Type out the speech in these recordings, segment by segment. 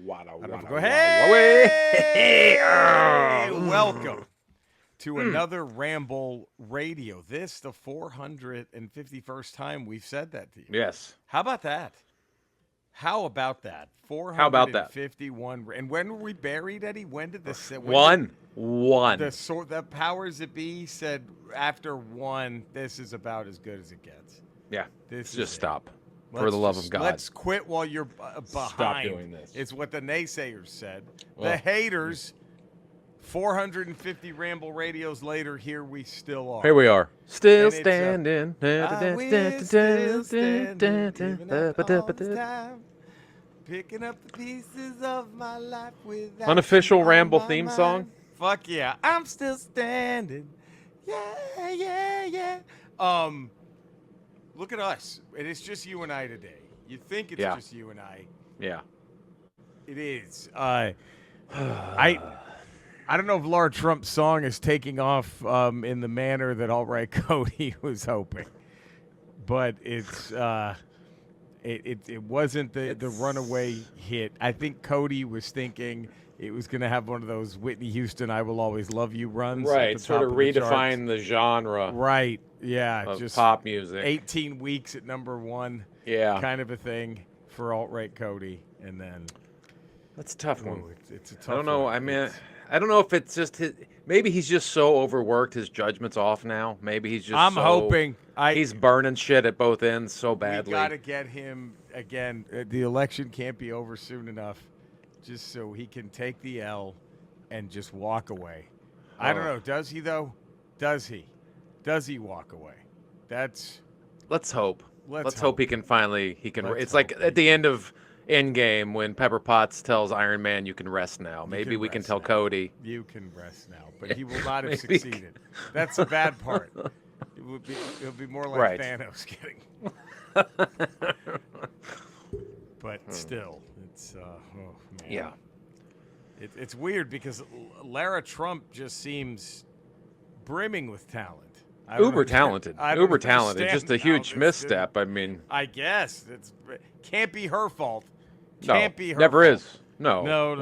Hey, welcome to another Ramble Radio. This the 451st time we've said that to you. Yes. How about that? How about that? 451. And when were we buried, Eddie? When did this? One. The powers that be said after one, this is about as good as it gets. Yeah. This just is stop. For the love of God. Let's quit while you're behind. Stop doing this. It's what the naysayers said. The haters, 450 Ramble Radios later, here we still are. Here we are. Still And standing. We're still standing, giving up all this time, picking up the pieces of my life without Unofficial you on Ramble my theme mind. song? Fuck yeah. I'm still standing. Yeah. Look at us. It is just you and I today. You think it's just you and I. Yeah. It is. I don't know if Laura Trump's song is taking off in the manner that All Right Cody was hoping, but it's it wasn't the runaway hit. I think Cody was thinking it was going to have one of those Whitney Houston "I Will Always Love You" runs. Right. Sort of redefine the genre. Right. Yeah. Of just pop music. 18 weeks at number one. Yeah. Kind of a thing for Alt Right Cody, and then. That's a tough one. It's a tough I don't know. one. I mean, I don't know if it's just his. Maybe he's just so overworked. His judgment's off now. Maybe he's just. I'm hoping. He's burning shit at both ends so badly. We got to get him again. The election can't be over soon enough, just so he can take the L and just walk away. I don't know. Does he though? Does he? Does he walk away? Let's hope. Let's hope he can finally. It's like hope. at the end of Endgame when Pepper Potts tells Iron Man, "You can rest now." Maybe we can tell Cody. You can rest now, but he will not have succeeded. That's the bad part. It'll be more like Thanos getting. But still, it's man. Yeah. It's weird because Lara Trump just seems brimming with talent. Uber talented. Just a huge misstep. I mean, I guess can't be her fault. Never fault. is. No.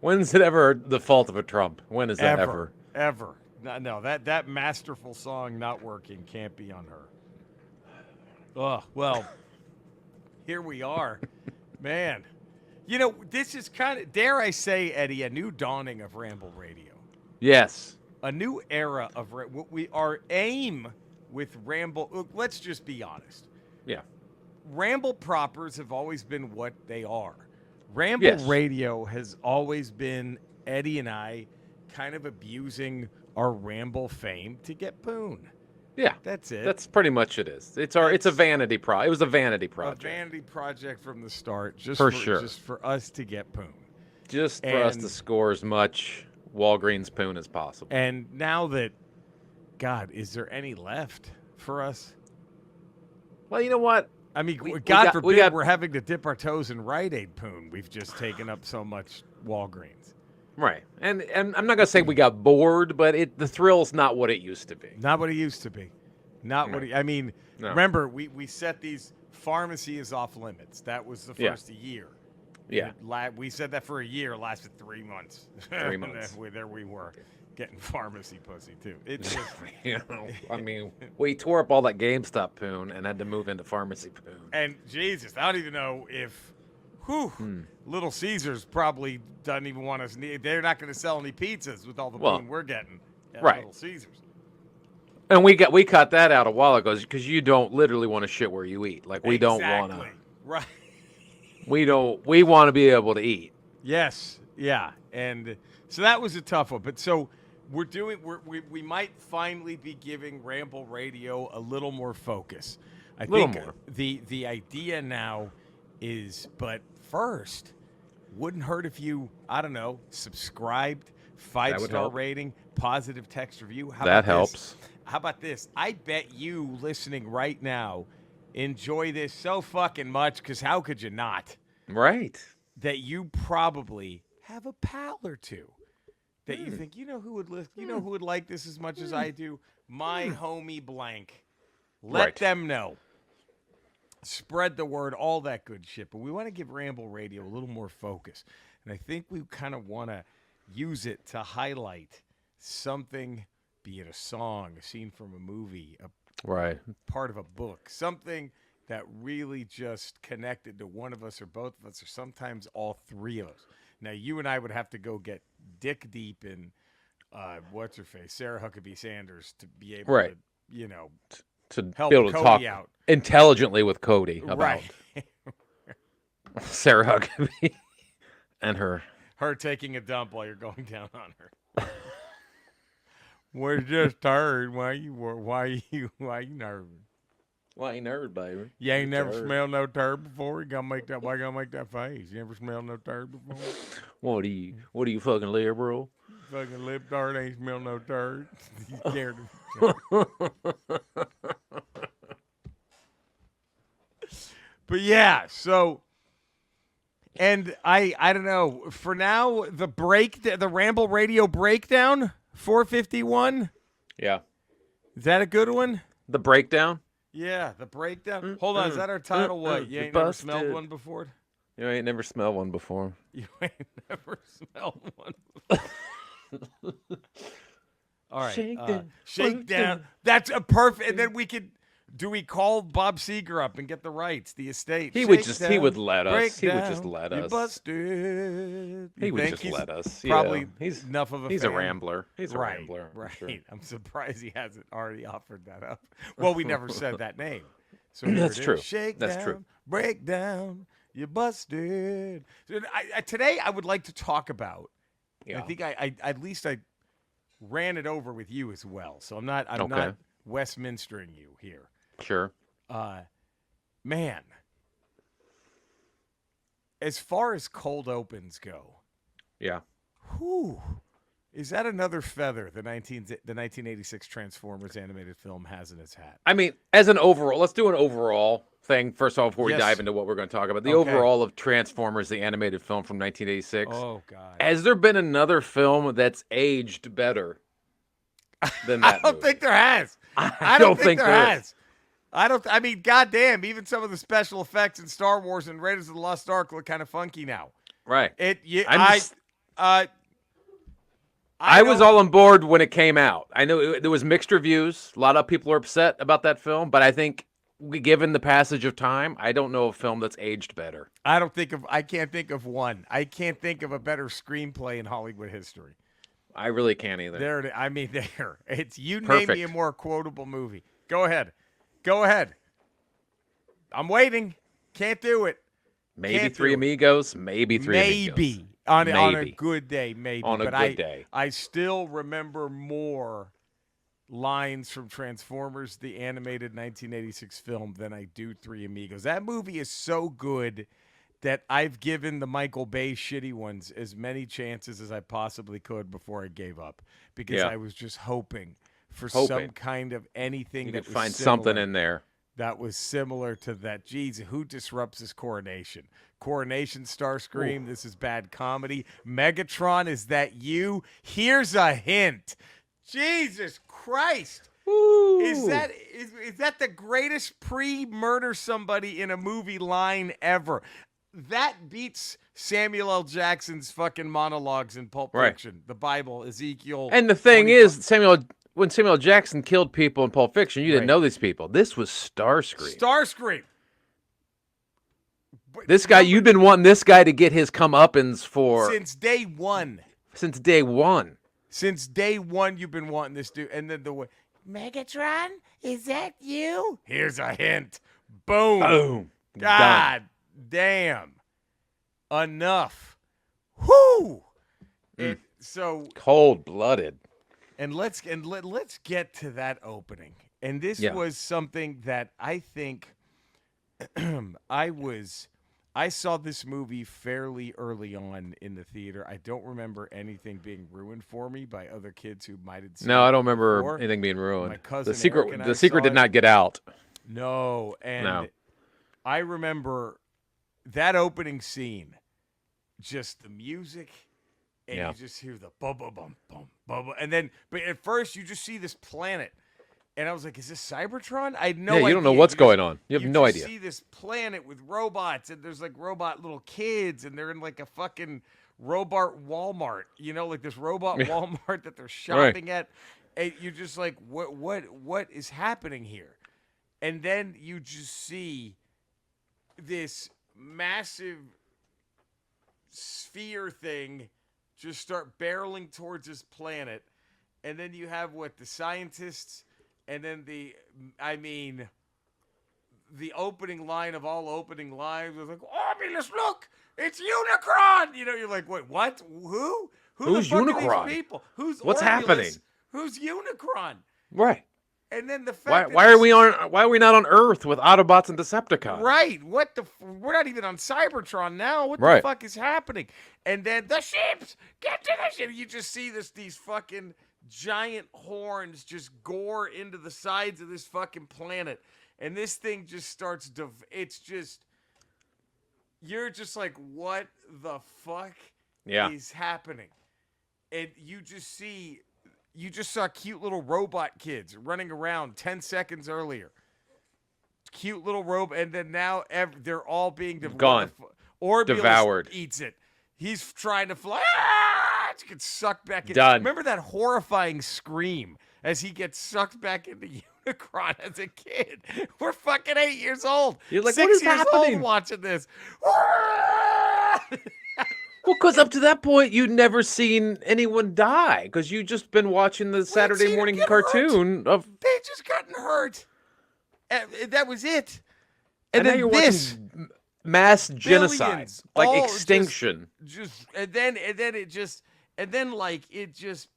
When's it ever the fault of a Trump? When is that ever? Ever. No. That masterful song not working can't be on her. Oh well. Here we are, man. You know, this is kind of, dare I say, Eddie, a new dawning of Ramble Radio. Yes. A new era of our aim with Ramble. Look, let's just be honest. Yeah. Ramble propers have always been what they are. Ramble Radio has always been Eddie and I kind of abusing our Ramble fame to get poon. Yeah. That's it. That's pretty much it is. It's a vanity project. It was a vanity project. A vanity project from the start. Just for us to get poon. Just for us to score as much Walgreens poon as possible. And now that, God, is there any left for us? Well, you know what? I mean, God forbid we're having to dip our toes in Rite Aid poon. We've just taken up so much Walgreens. Right. And I'm not going to say we got bored, but the thrill's not what it used to be. Not what it used to be. Remember, we set these, pharmacy is off limits. That was the first year. Yeah. We said that for a year, lasted 3 months. 3 months. There we were, getting pharmacy pussy, too. It's just, we tore up all that GameStop poon and had to move into pharmacy poon. And, Jesus, I don't even know if, Little Caesars probably doesn't even want us. They're not going to sell any pizzas with all the poon we're getting at Little Caesars. And we cut that out a while ago because you don't literally want to shit where you eat. Like, we don't want to. Right. We want to be able to eat. Yes. Yeah. And so that was a tough one. But so we might finally be giving Ramble Radio a little more focus. I think the idea now is, but first, wouldn't hurt if you, I don't know, subscribed, 5-star rating, positive text review. That helps. How about this? I bet you listening right now enjoy this so fucking much, because how could you not? Right. That you probably have a pal or two that you think, you know who would listen, you know who would like this as much as I do? My homie blank. Let them know. spread the word, all that good shit. But we want to give Ramble Radio a little more focus. And I think we kind of want to use it to highlight something, be it a song, a scene from a movie, a part of a book, something that really just connected to one of us or both of us or sometimes all three of us. Now, you and I would have to go get dick deep in what's her face, Sarah Huckabee Sanders, to be able to, to help be able to Cody talk out intelligently with Cody about right. Sarah Huckabee and her taking a dump while you're going down on her. Was just heard. Why you nervous? Why you nervous, baby? You ain't never smelled no turd before. Why you gotta make that face? You ever smelled no turd before? What are you fucking liberal? Fucking lip tart ain't smelled no turd. You scared of But yeah, so, and I don't know. For now, the Ramble Radio breakdown, 451. Yeah. Is that a good one? The breakdown. Yeah, the breakdown. Hold on, is that our title? What? You ain't never smelled one before? You ain't never smelled one before. You ain't never smelled one before. All right. Shake down. That's a perfect. And then we could. Do we call Bob Seger up and get the rights, the estate? He would just let us. He would just let us. You busted. He would just let us. Probably he's enough of a He's fan. a rambler. He's a right, rambler. Right. Sure. I'm surprised he hasn't already offered that up. Well, we never said that name. So that's true. Shake that's down, true. Break down. You busted. So today I would like to talk about. Yeah. I think I at least I ran it over with you as well. So I'm not Westminstering you here. Sure. Man, as far as cold opens go, yeah. Whew, is that another feather the 1986 Transformers animated film has in its hat? I mean, as an overall, let's do an overall thing first of all before we dive into what we're going to talk about. The overall of Transformers, the animated film from 1986. Oh God! Has there been another film that's aged better than that? I don't think there has. I don't think there has. I mean, goddamn, even some of the special effects in Star Wars and Raiders of the Lost Ark look kind of funky now. Right. I was all on board when it came out. I know there was mixed reviews. A lot of people are upset about that film, but I think given the passage of time, I don't know a film that's aged better. I can't think of one. I can't think of a better screenplay in Hollywood history. I really can't either. There. It's you Perfect. Name me a more quotable movie. Go ahead. I'm waiting. Can't do it. Maybe Three Amigos. Maybe Three Amigos. On a good day, maybe. On a good day. I still remember more lines from Transformers, the animated 1986 film, than I do Three Amigos. That movie is so good that I've given the Michael Bay shitty ones as many chances as I possibly could before I gave up. Because I was just hoping for some kind of anything you that could was find similar, something in there that was similar to that. Jeez, who disrupts his coronation? Coronation Starscream. Ooh. This is bad comedy. Megatron, is that you? Here's a hint. Jesus Christ. Ooh. Is that the greatest pre-murder somebody in a movie line ever? That beats Samuel L. Jackson's fucking monologues in Pulp Fiction, the Bible, Ezekiel. And the thing 25. Is, when Samuel Jackson killed people in Pulp Fiction, you didn't know these people. This was Starscream. This guy, you've been wanting this guy to get his comeuppance for... Since day one. Since day one, you've been wanting this dude. And then the way, Megatron, is that you? Here's a hint. Boom. Boom. God damn. Enough. Whoo. So cold-blooded. And let's get to that opening. And this was something that I think I saw this movie fairly early on in the theater. I don't remember anything being ruined for me by other kids who might have seen it. No, I don't remember before. anything being ruined. My cousin the secret did not get out. No, and I remember that opening scene, just the music. And you just hear the bum bum bum bum bum, and then, but at first you just see this planet, And I was like, is this Cybertron? I had no Yeah, idea. you don't know what's going on. You have no idea. You see this planet with robots, and there's like robot little kids, and they're in like a fucking robot Walmart, like this robot Walmart that they're shopping at. And you're just like, what is happening here? And then you just see this massive sphere thing just start barreling towards this planet. And then you have the scientists, and then the opening line of all opening lines was like, Oculus, look, it's Unicron. You're like, wait, what? Who's the fuck Unicron? Are these people? What's Oculus? happening? Who's Unicron? Right. And then the fact why are we not on Earth with Autobots and Decepticons? Right. We're not even on Cybertron now. What the fuck is happening? And then the ships, get to the ship. You just see these fucking giant horns just gore into the sides of this fucking planet. And this thing just starts you're just like, what the fuck is happening? And you just saw cute little robot kids running around 10 seconds earlier. Cute little robot, and then now they're all being gone. Orbulus devoured. Eats it. He's trying to fly. It gets sucked back in. Done. Remember that horrifying scream as he gets sucked back into Unicron as a kid? We're fucking 8 years old. You're like, 6 what is years happening? old watching this. Well, because up to that point, you'd never seen anyone die because you'd just been watching the Saturday morning cartoon of. They just gotten hurt. That was it. And then you're watching mass genocide, like extinction. And then it just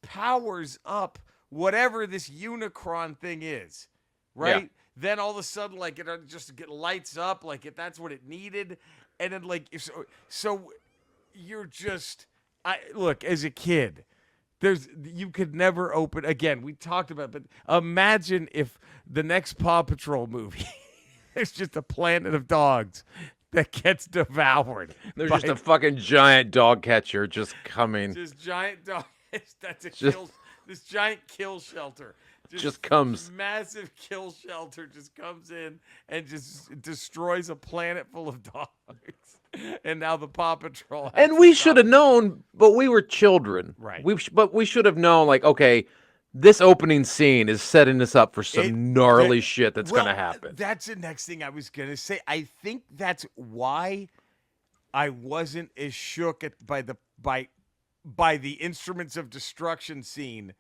powers up whatever this Unicron thing is, right? Yeah. Then all of a sudden, it just lights up, that's what it needed, and then so you're just, look, as a kid, you could never open, again, we talked about it, but imagine if the next Paw Patrol movie, there's just a planet of dogs that gets devoured. There's just a fucking giant dog catcher just coming. Just giant dog, that's this giant kill shelter. Just comes. Massive kill shelter just comes in and just destroys a planet full of dogs. And now the Paw Patrol. And we should have known, but we were children. Right. But we should have known, okay, this opening scene is setting us up for some gnarly shit that's going to happen. That's the next thing I was going to say. I think that's why I wasn't as shook by the Instruments of Destruction scene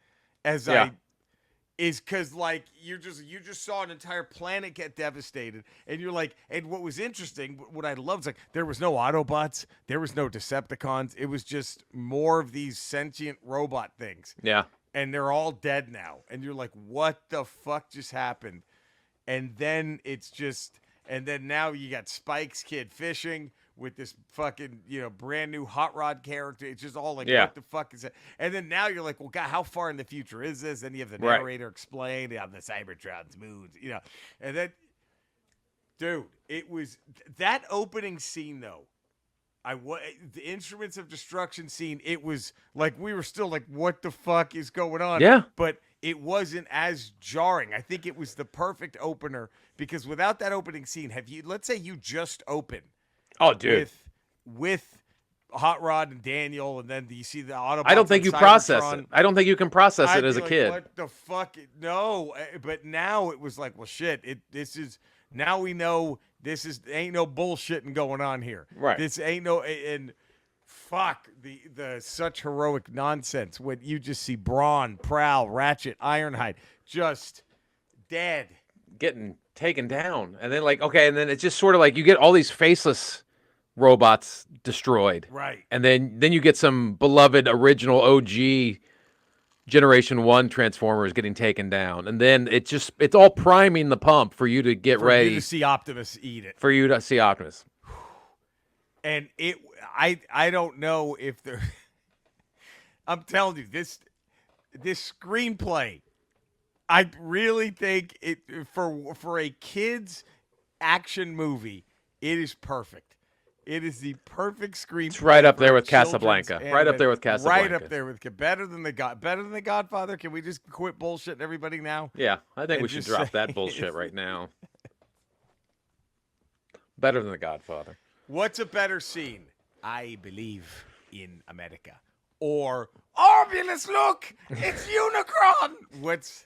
as is because you just saw an entire planet get devastated, and you're like, and what was interesting, what I loved is there was no Autobots, there was no Decepticons, it was just more of these sentient robot things. Yeah. And they're all dead now, and you're like, what the fuck just happened? And then now you got Spike's kid fishing with this fucking, brand new Hot Rod character. It's just all what the fuck is that? And then now you're like, well, God, how far in the future is this? And you have the narrator explain, the Cybertron's moons, And then, dude, it was that opening scene though. The Instruments of Destruction scene. It was we were still what the fuck is going on? Yeah, but it wasn't as jarring. I think it was the perfect opener because without that opening scene, let's say you just open. Oh, dude. With Hot Rod and Daniel, and then you see the Autobots. I don't think you process it. I don't think you can process it as a kid. What the fuck? No, but now it was well, shit. Now we know this ain't no bullshitting going on here. Right. This ain't no and fuck the such heroic nonsense when you just see Brawn, Prowl, Ratchet, Ironhide just dead, getting taken down, and then and then it's just sort of you get all these faceless robots destroyed, right? And then you get some beloved original OG Generation 1 Transformers getting taken down, and then it's all priming the pump for you to get ready. For you to see Optimus eat it. For you to see Optimus. And I don't know if they're. I'm telling you, this screenplay, I really think for a kid's action movie, it is perfect. It is the perfect screenplay. It's right up for there with children's Casablanca. animated- Right up there with Casablanca. Right up there with better than the Godfather. Can we just quit bullshitting everybody now? Yeah, I think And we should just drop say- that bullshit right now. Better than The Godfather. What's a better scene? I believe in America. Or Orbulus, look, it's Unicron. What's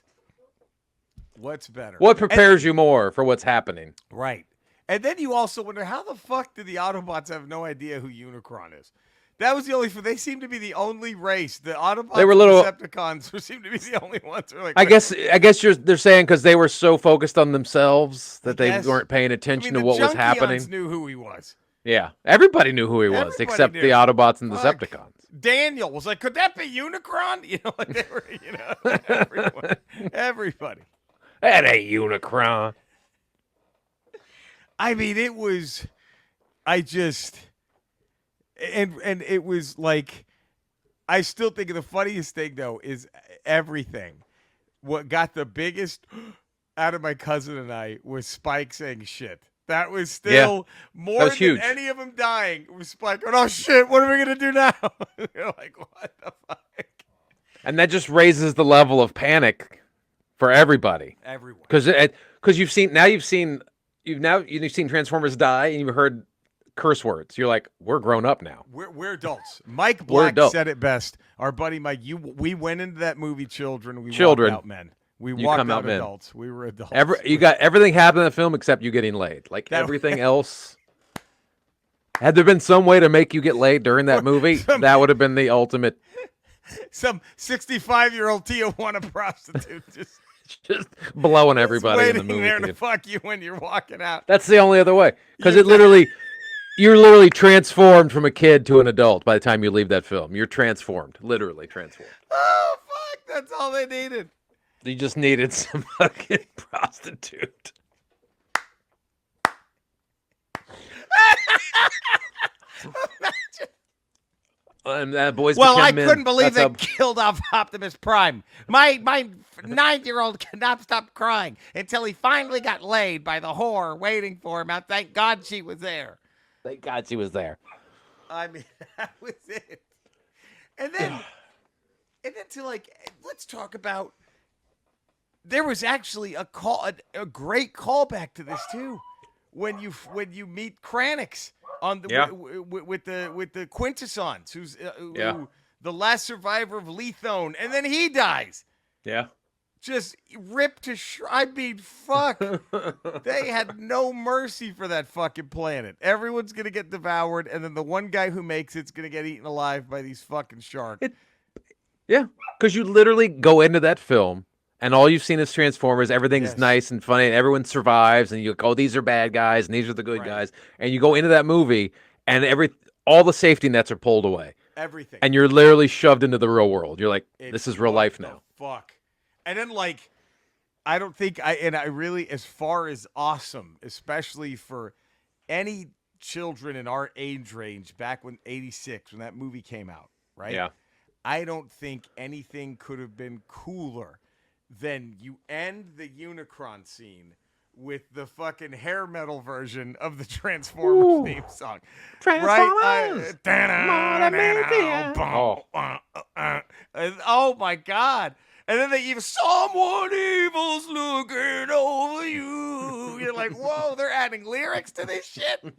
better? What prepares you more for what's happening? Right. And then you also wonder, how the fuck did the Autobots have no idea who Unicron is? That was the only. They seem to be the only race. The Autobots, They were little- and Decepticons seem to be the only ones who are like. I guess they're saying because they were so focused on themselves that they guess. weren't paying I attention mean, to what was the happening. Junkions knew who he was. Yeah, everybody knew who he was Everybody except knew. the Autobots and Fuck. Decepticons. Daniel was like, could that be Unicron? You know, like they were, everybody. That ain't Unicron. I mean, it was. I just, and it was like, I still think the funniest thing though is everything. What got the biggest out of my cousin and I was Spike saying shit. That was still more was than huge. any of them dying. It was Spike going, oh shit, what are we gonna do now? You're like, what the fuck? And that just raises the level of panic for everybody. Everyone. Because you've seen Transformers die and you've heard curse words. You're like, we're grown up now. We're adults. Mike We're Black adults. said it best. Our buddy Mike, we went into that movie children. We Children. walked out men. We You walked come out out men. adults. We were adults. You got everything happened in the film except you getting laid. Like That- everything else. Had there been some way to make you get laid during that movie, that would have been the ultimate. Some 65-year-old Tijuana prostitute just Blowing everybody in the waiting movie there to theater. fuck you when you're walking out. That's the only other way. Because You- you're literally transformed from a kid to an adult by the time you leave that film. You're transformed. Literally transformed. Oh fuck! That's all they needed. You just needed some fucking prostitute. And that boys Well, I became men. couldn't believe That's they killed off Optimus Prime. My 9-year-old could not stop crying until he finally got laid by the whore waiting for him. Thank God she was there. Thank God she was there. I mean, that was it. And then to let's talk about. There was actually a great callback to this too, when you meet Kranix on the Yeah. with the Quintessons, who's Yeah. who, the last survivor of Lethone, and then he dies. Yeah. Just ripped to I mean, fuck. They had no mercy for that fucking planet. Everyone's gonna get devoured, and then the one guy who makes it's gonna get eaten alive by these fucking sharks. Yeah. Because you literally go into that film and all you've seen is Transformers. Everything's Yes. nice and funny and everyone survives. And you go, oh, these are bad guys and these are the good Right. guys. And you go into that movie and all the safety nets are pulled away. Everything. And you're literally shoved into the real world. You're like, this is real What life the now. Fuck. And then I don't think I really, as far as awesome, especially for any children in our age range back when 86, when that movie came out, right? Yeah. I don't think anything could have been cooler than you end the Unicron scene with the fucking hair metal version of the Transformers Ooh. theme song. Transformers! Oh my God. And then they even, someone evil's looking over you. You're like, whoa, they're adding lyrics to this shit?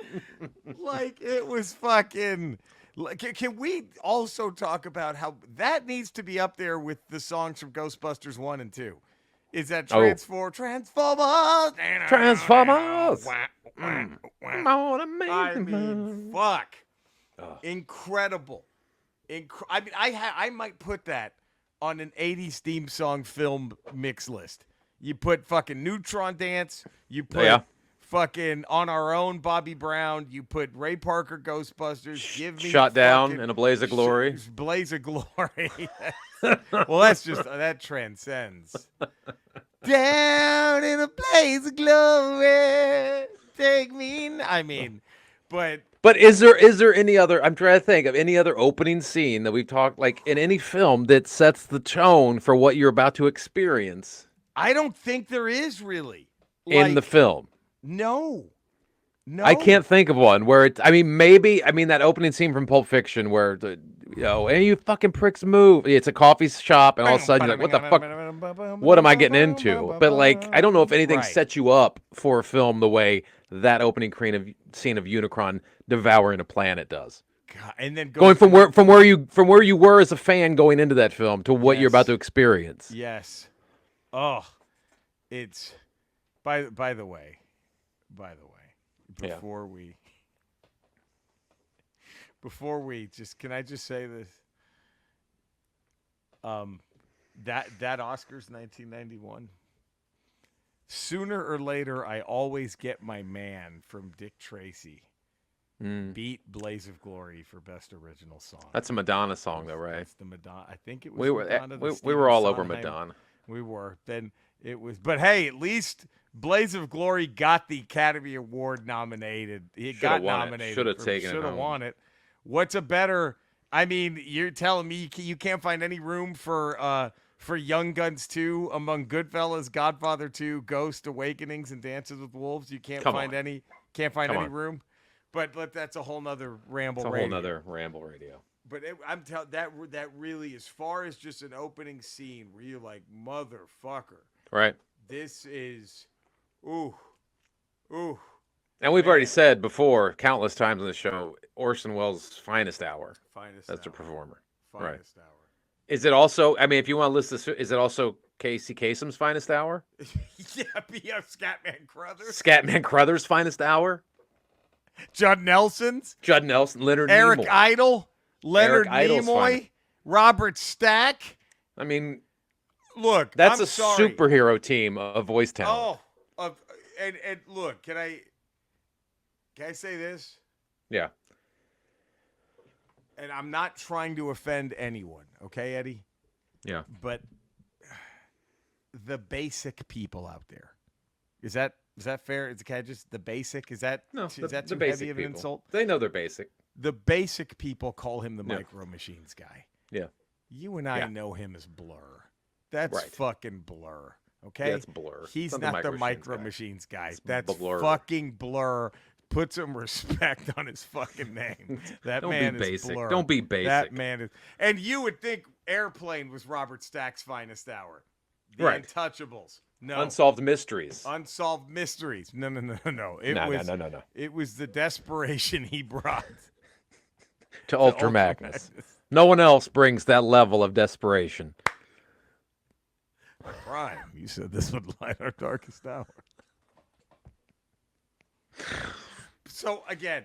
Like, it was fucking... Can we also talk about how that needs to be up there with the songs from Ghostbusters 1 and 2? Is that Transformers? Transformers! I mean, fuck. Incredible. I mean, I might put that on an 80s theme song film mix list. You put fucking Neutron Dance. You put fucking On Our Own, Bobby Brown. You put Ray Parker, Ghostbusters. Give me Shot Down fucking in a Blaze of Glory. Blaze of Glory. Well, that's just, that transcends. Down in a blaze of glory. Take me. I mean, but is there any other? I'm trying to think of any other opening scene that we've talked like in any film that sets the tone for what you're about to experience I don't think there is really in the film. No. No, I can't think of one where it's. I mean, maybe. I mean, that opening scene from Pulp Fiction where and you fucking pricks move. It's a coffee shop, and all of a sudden you're like, what the fuck? What am I getting into? But like, I don't know if anything sets you up for a film the way that opening scene of Unicron devouring a planet does. God, and then going from where you were as a fan going into that film to what you're about to experience. Yes. Oh, it's by the way, before we just, can I just say this? That Oscars 1991. Sooner or later, I always get my man from Dick Tracy. Beat Blaze of Glory for Best Original Song. That's a Madonna song, though, right? That's the Madonna. I think it was Madonna. We were all over Madonna. We were. Then it was. But hey, at least Blaze of Glory got the Academy Award nominated. It got nominated. Should have taken it. Should have won it. What's a better? I mean, you're telling me you can't find any room for Young Guns 2 among Goodfellas, Godfather 2, Ghost, Awakenings, and Dances with Wolves. You can't find any room. But that's a whole nother Ramble Radio. It's a whole nother Ramble Radio. But I'm telling that really, as far as just an opening scene where you're like, motherfucker. Right. This is, ooh. And we've already said before, countless times on the show, Orson Welles' finest hour. That's a performer. Finest hour. Is it also, I mean, if you want to list this, is it also Casey Kasem's finest hour? Yeah, Scatman Crothers. Scatman Crothers' finest hour? Judd Nelson, Leonard Eric Nimoy. Idle, Leonard Nimoy, Robert Stack. I mean, look, that's superhero team of voice talent. And look, can I say this? Yeah. And I'm not trying to offend anyone, okay, Eddie? Yeah. But the basic people out there, is that fair? Is it just the basic? Is that too heavy of an insult? They know they're basic. The basic people call him the Micro Machines guy. Yeah. You and I know him as Blur. That's fucking Blur. Okay? That's Blur. He's not the Micro Machines guy. That's Blur. Fucking Blur. Put some respect on his fucking name. That man is Blur. Don't be basic. That man is. And you would think Airplane was Robert Stack's finest hour. The Untouchables. No. Unsolved Mysteries. No. No. It was the desperation he brought to Ultra Magnus. No one else brings that level of desperation. Prime, you said this would light our darkest hour. So again,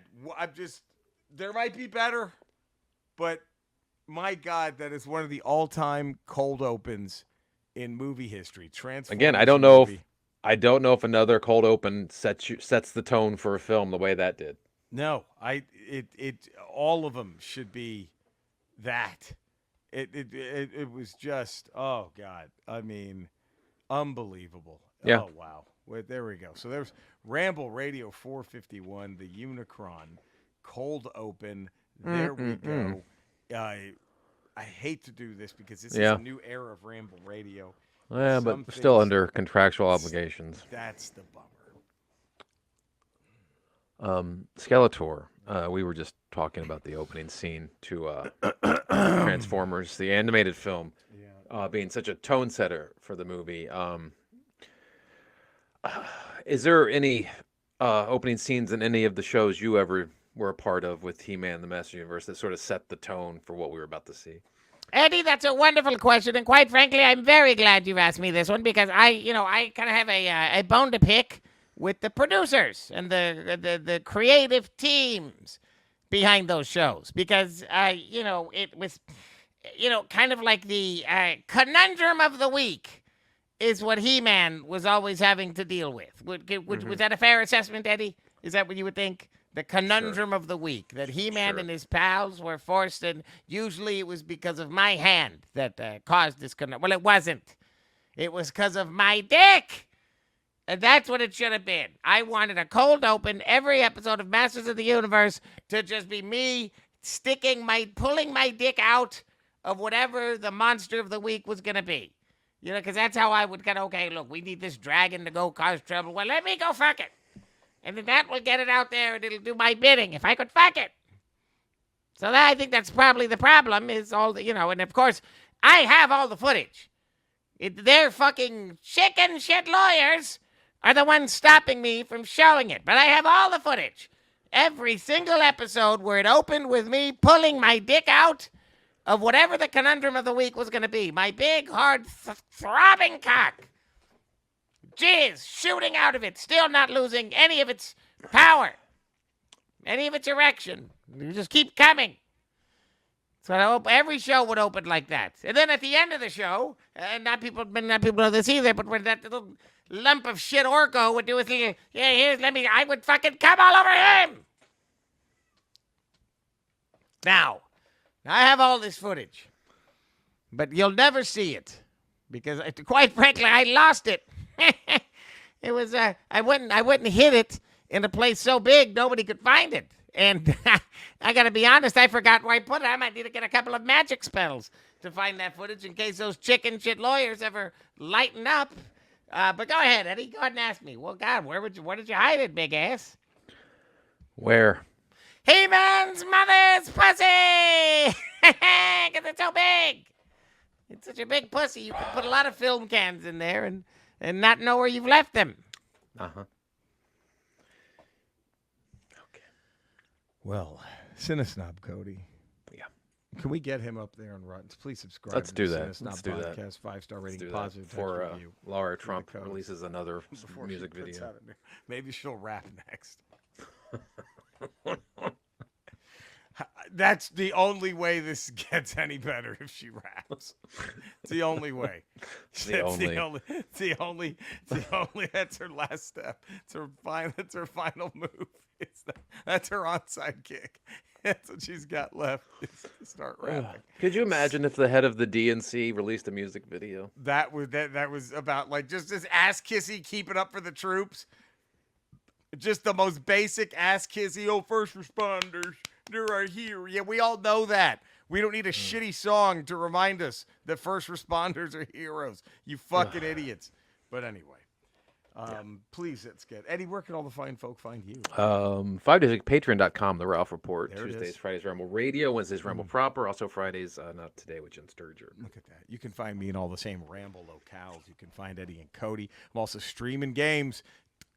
there might be better, but my God, that is one of the all-time cold opens in movie history. Again, I don't know if another cold open sets the tone for a film the way that did. No, all of them should be that. It was just, oh God, I mean, unbelievable. Yeah. Oh wow. Wait, there we go. So there's Ramble Radio 451, the Unicron cold open. There we go. I hate to do this because this is a new era of Ramble Radio. Yeah, but still under contractual obligations. That's the bummer. Skeletor. We were just talking about the opening scene to Transformers, the animated film, being such a tone setter for the movie. Is there any opening scenes in any of the shows you ever were a part of with He-Man, the Master Universe, that sort of set the tone for what we were about to see? Eddie, that's a wonderful question, and quite frankly, I'm very glad you've asked me this one because I kind of have a bone to pick with the producers and the creative teams behind those shows because it was kind of like the conundrum of the week is what He-Man was always having to deal with. Was that a fair assessment, Eddie? Is that what you would think? The conundrum of the week, that He-Man and his pals were forced, and usually it was because of my hand that caused this conundrum. Well, it wasn't. It was because of my dick. And that's what it should have been. I wanted a cold open every episode of Masters of the Universe to just be me pulling my dick out of whatever the monster of the week was going to be. Because that's how I would get, okay, look, we need this dragon to go cause trouble. Well, let me go fuck it. and then that will get it out there, and it'll do my bidding if I could fuck it. So I think that's probably the problem, is all the, and of course, I have all the footage. Their fucking chicken shit lawyers are the ones stopping me from showing it, but I have all the footage. Every single episode where it opened with me pulling my dick out of whatever the conundrum of the week was going to be. My big, hard, throbbing cock. Jizz shooting out of it, still not losing any of its power, any of its erection. You just keep coming. So every show would open like that. And then at the end of the show, and not people know this either, but when that little lump of shit Orko would do his little, I would fucking come all over him. Now, I have all this footage, but you'll never see it because, quite frankly, I lost it. It was I wouldn't hit it in a place so big nobody could find it, and I gotta be honest, I forgot where I put it. I might need to get a couple of magic spells to find that footage in case those chicken shit lawyers ever lighten up. But go ahead, Eddie. Go ahead and ask me. Well, God, where did you hide it, big ass? Where? He-Man's mother's pussy! Because it's so big. It's such a big pussy. You can put a lot of film cans in there and not know where you've left them. Uh-huh. Okay. Well, Cinesnob Cody. Yeah. Can we get him up there on Rotten? Please subscribe. Let's do that. Cinesnob Let's do that. Podcast, 5-star rating, Let's do positive that before review. Laura Trump releases another Before music she puts video. out a new- Maybe she'll rap next. That's the only way this gets any better, if she raps. It's the only way. That's her last step. It's her final move. That's her onside kick. That's what she's got left, is to start rapping. Could you imagine if the head of the DNC released a music video? That was about like just this ass kissy, keep it up for the troops. Just the most basic ass kissy. Oh, first responders, they're right here. Yeah, we all know that. We don't need a shitty song to remind us that first responders are heroes. You fucking idiots. But anyway, please, let's get Eddie. Where can all the fine folk find you? 5 days week, patreon.com, the Ralph Report. There it Tuesdays, is. Fridays, Ramble Radio. Wednesdays, Ramble Proper. Also Fridays, Not Today with Jen Sturger. Look at that. You can find me in all the same Ramble locales. You can find Eddie and Cody. I'm also streaming games.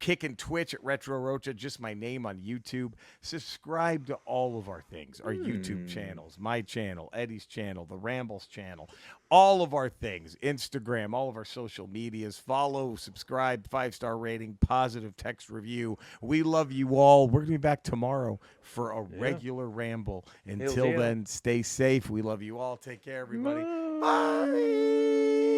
Kicking Twitch at Retro Rocha, just my name on YouTube. Subscribe to all of our things, our YouTube channels, my channel, Eddie's channel, the Rambles channel, all of our things, Instagram, all of our social medias. Follow, subscribe, 5-star rating, positive text review. We love you all. We're going to be back tomorrow for a regular Ramble. Until then, stay safe. We love you all. Take care, everybody. Bye.